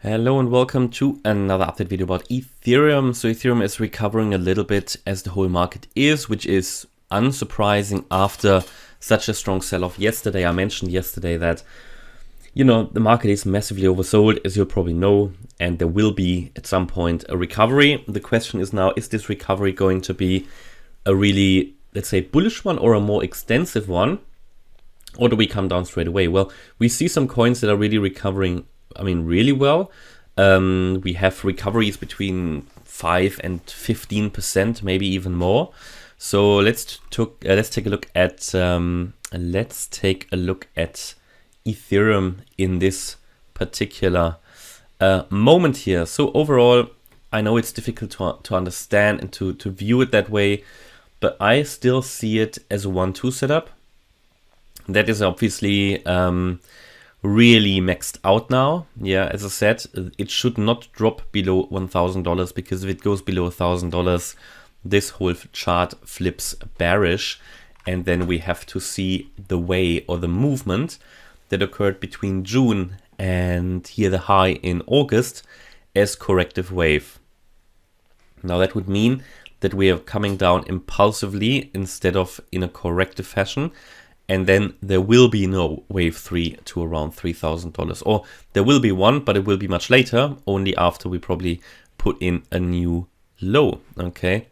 Hello and welcome to another update video about Ethereum. So Ethereum is recovering a little bit as the whole market is, which is unsurprising after such a strong sell-off yesterday. I mentioned yesterday that, the market is massively oversold, as you'll probably know, and there will be at some point a recovery. The question is now, is this recovery going to be a really, let's say, bullish one or a more extensive one? Or do we come down straight away? Well, we see some coins that are really recovering really well. We have recoveries between 5 and 15%, maybe even more. So let's take a look at Ethereum in this particular moment here. So overall, I know it's difficult to understand and to view it that way, but I still see it as a 1-2 setup. That is obviously really maxed out now. Yeah, as I said, it should not drop below $1,000, because if it goes below $1,000, this whole chart flips bearish, and then we have to see the way or the movement that occurred between June and here the high in August as corrective wave. Now that would mean that we are coming down impulsively instead of in a corrective fashion. And then there will be no wave 3 to around $3,000. Or there will be one, but it will be much later, only after we probably put in a new low. Okay,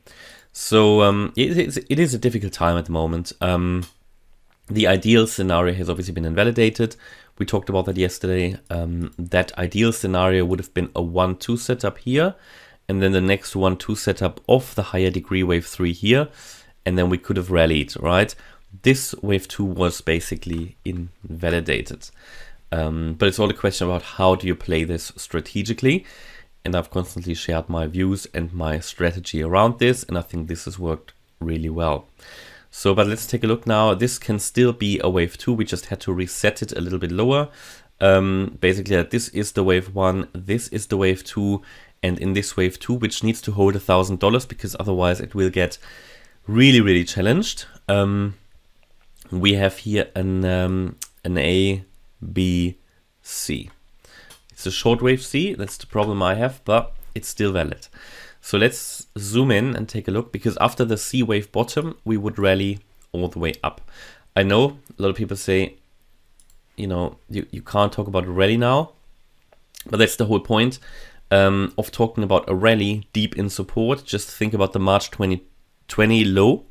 so it is a difficult time at the moment. The ideal scenario has obviously been invalidated. We talked about that yesterday. That ideal scenario would have been a 1-2 setup here, and then the next 1-2 setup of the higher degree wave 3 here, and then we could have rallied, right? This wave 2 was basically invalidated. But it's all a question about how do you play this strategically. And I've constantly shared my views and my strategy around this, and I think this has worked really well. So, but let's take a look now. This can still be a wave 2. We just had to reset it a little bit lower. Basically, this is the wave 1, this is the wave 2, and in this wave 2, which needs to hold $1,000, because otherwise it will get really, really challenged. We have here an A, B, C. It's a short wave C, that's the problem I have, but it's still valid. So let's zoom in and take a look, because after the C wave bottom, we would rally all the way up. I know a lot of people say, you can't talk about a rally now, but that's the whole point of talking about a rally deep in support. Just think about the March 2020 low.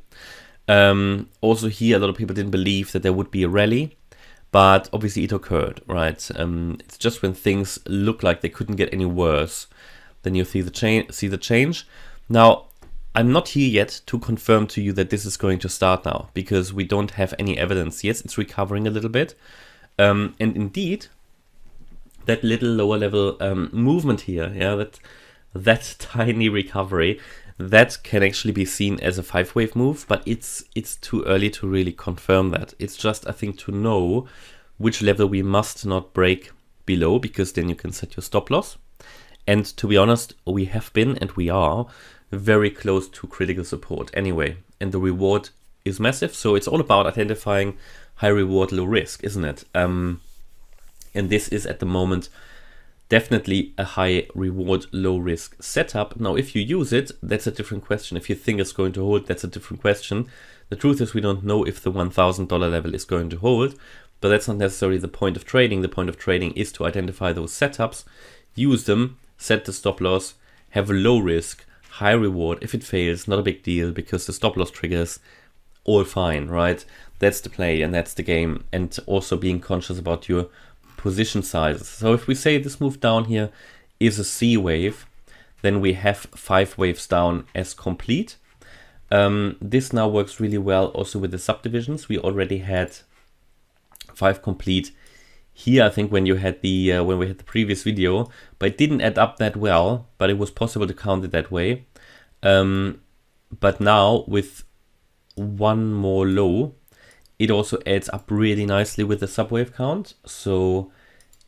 Also here, a lot of people didn't believe that there would be a rally, but obviously it occurred, right? It's just when things look like they couldn't get any worse, then you see the change. Now, I'm not here yet to confirm to you that this is going to start now, because we don't have any evidence. Yes, it's recovering a little bit. And indeed, that little lower level movement here, yeah, that tiny recovery, that can actually be seen as a 5-wave move, but it's too early to really confirm that. It's just, I think, to know which level we must not break below, because then you can set your stop loss. And to be honest, we have been, and we are, very close to critical support anyway. And the reward is massive, so it's all about identifying high reward, low risk, isn't it? And this is at the moment definitely a high reward, low risk setup. Now, if you use it, that's a different question. If you think it's going to hold, that's a different question. The truth is, we don't know if the $1,000 level is going to hold, but that's not necessarily the point of trading. The point of trading is to identify those setups, use them, set the stop loss, have a low risk, high reward. If it fails, not a big deal, because the stop loss triggers, all fine, right? That's the play and that's the game. And also being conscious about your position sizes. So if we say this move down here is a C wave, then we have 5 waves down as complete. This now works really well also with the subdivisions. We already had 5 complete here, I think, when we had the previous video, but it didn't add up that well, but it was possible to count it that way. But now with one more low, it also adds up really nicely with the subwave count. So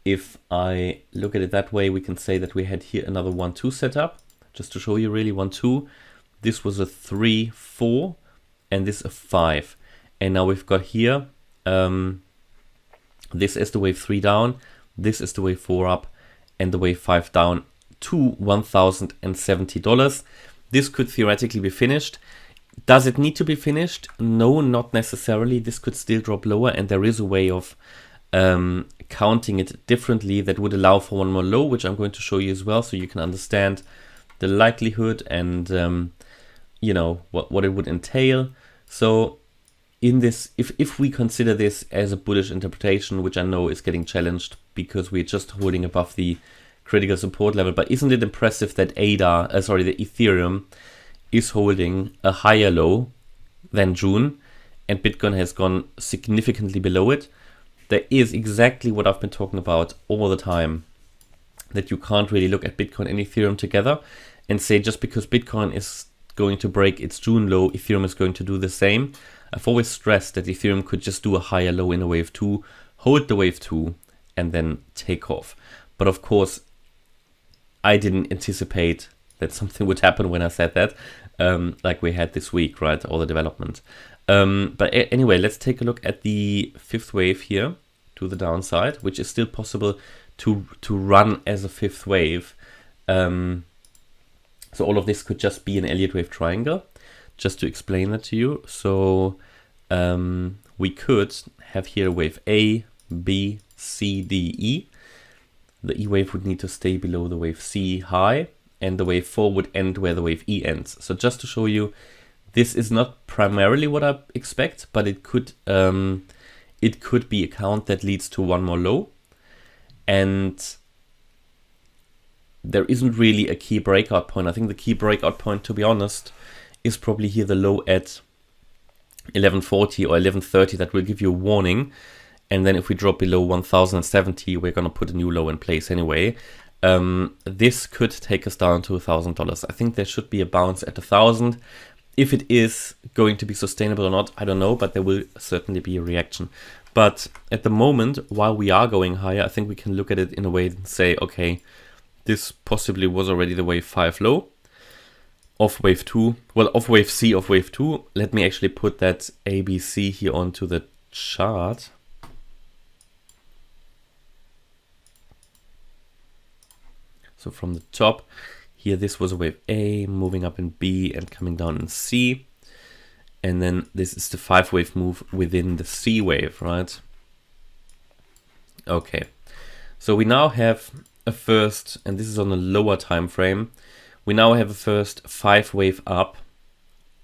if I look at it that way, we can say that we had here another 1-2 setup, just to show you really 1-2. This was a 3-4 and this a 5. And now we've got here, this is the wave 3 down, this is the wave 4 up, and the wave 5 down to $1,070. This could theoretically be finished. Does it need to be finished? No, not necessarily. This could still drop lower, and there is a way of counting it differently that would allow for one more low, which I'm going to show you as well, so you can understand the likelihood and you know what it would entail. So in this, if we consider this as a bullish interpretation, which I know is getting challenged because we're just holding above the critical support level, but isn't it impressive that the Ethereum is holding a higher low than June, and Bitcoin has gone significantly below it? There is exactly what I've been talking about all the time, that you can't really look at Bitcoin and Ethereum together and say just because Bitcoin is going to break its June low, Ethereum is going to do the same. I've always stressed that Ethereum could just do a higher low in a wave 2, hold the wave 2, and then take off. But of course, I didn't anticipate that something would happen when I said that, like we had this week, right? All the development. But anyway, let's take a look at the fifth wave here to the downside, which is still possible to run as a fifth wave. So all of this could just be an Elliott Wave triangle, just to explain that to you. So we could have here wave A, B, C, D, E. The E wave would need to stay below the wave C high, and the wave 4 would end where the wave E ends. So just to show you, this is not primarily what I expect, but it could be a count that leads to one more low. And there isn't really a key breakout point. I think the key breakout point, to be honest, is probably here the low at 1140 or 1130. That will give you a warning. And then if we drop below 1070, we're going to put a new low in place anyway. This could take us down to $1,000. I think there should be a bounce at 1,000. If it is going to be sustainable or not, I don't know, but there will certainly be a reaction. But at the moment, while we are going higher, I think we can look at it in a way and say, okay, this possibly was already the wave 5 low of wave 2. Well, of wave C of wave 2. Let me actually put that ABC here onto the chart. So from the top, here this was a wave A, moving up in B and coming down in C. And then this is the 5-wave move within the C wave, right? Okay, so we now have a first, and this is on a lower time frame, we now have a first 5-wave up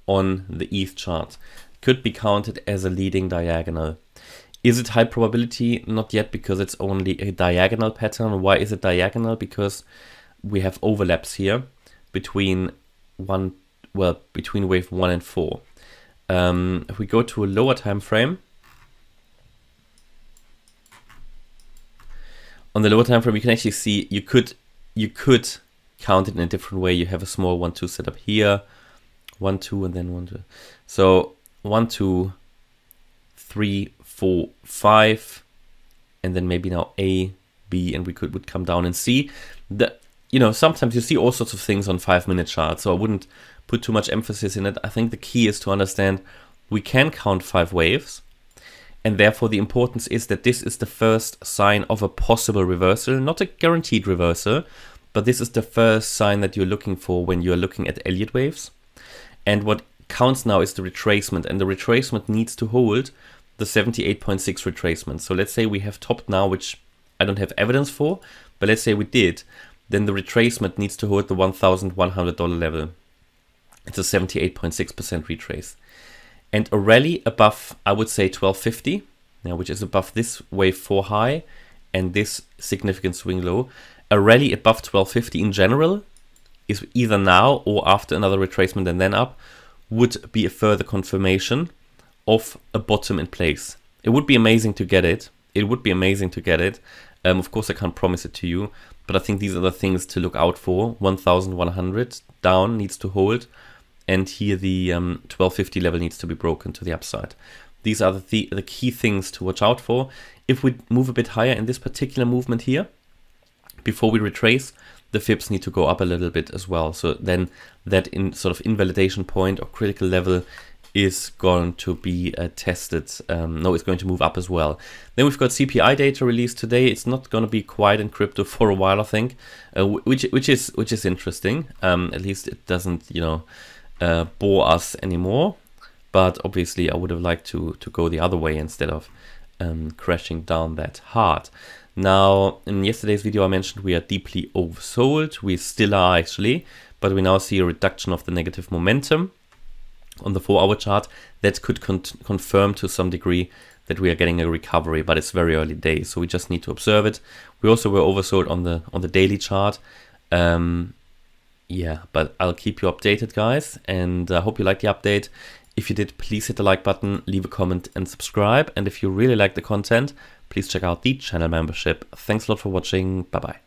on the ETH chart. Could be counted as a leading diagonal. Is it high probability? Not yet, because it's only a diagonal pattern. Why is it diagonal? Because we have overlaps here between wave 1 and 4. If we go to a lower time frame, on the lower time frame, you can actually see you could count it in a different way. You have a small 1-2 setup here, 1, 2, and then 1, 2. So 1, 2, 3, 4, 5, and then maybe now A, B, and we would come down and C. Sometimes you see all sorts of things on 5-minute charts, so I wouldn't put too much emphasis in it. I think the key is to understand we can count 5 waves, and therefore the importance is that this is the first sign of a possible reversal, not a guaranteed reversal, but this is the first sign that you're looking for when you're looking at Elliott waves. And what counts now is the retracement, and the retracement needs to hold the 78.6 retracement. So let's say we have topped now, which I don't have evidence for, but let's say we did, then the retracement needs to hold the $1,100 level. It's a 78.6% retrace. And a rally above, I would say 1250, which is above this wave 4 high and this significant swing low. A rally above 1250 in general is either now or after another retracement and then up, would be a further confirmation of a bottom in place. It would be amazing to get it. Of course, I can't promise it to you, but I think these are the things to look out for. 1,100 down needs to hold, and here the 1250 level needs to be broken to the upside. These are the key things to watch out for. If we move a bit higher in this particular movement here, before we retrace, the fibs need to go up a little bit as well. So then that sort of invalidation point or critical level is going to be tested. No, it's going to move up as well. Then we've got CPI data released today. It's not going to be quiet in crypto for a while, I think, which is interesting. At least it doesn't, bore us anymore. But obviously, I would have liked to go the other way instead of crashing down that hard. Now, in yesterday's video, I mentioned we are deeply oversold. We still are actually, but we now see a reduction of the negative momentum on the 4-hour chart. That could confirm to some degree that we are getting a recovery, but it's very early days, so we just need to observe it. We also were oversold on the daily chart. Yeah, but I'll keep you updated, guys, and I hope you liked the update. If you did, please hit the like button, leave a comment and subscribe. And if you really like the content, please check out the channel membership. Thanks a lot for watching. Bye-bye.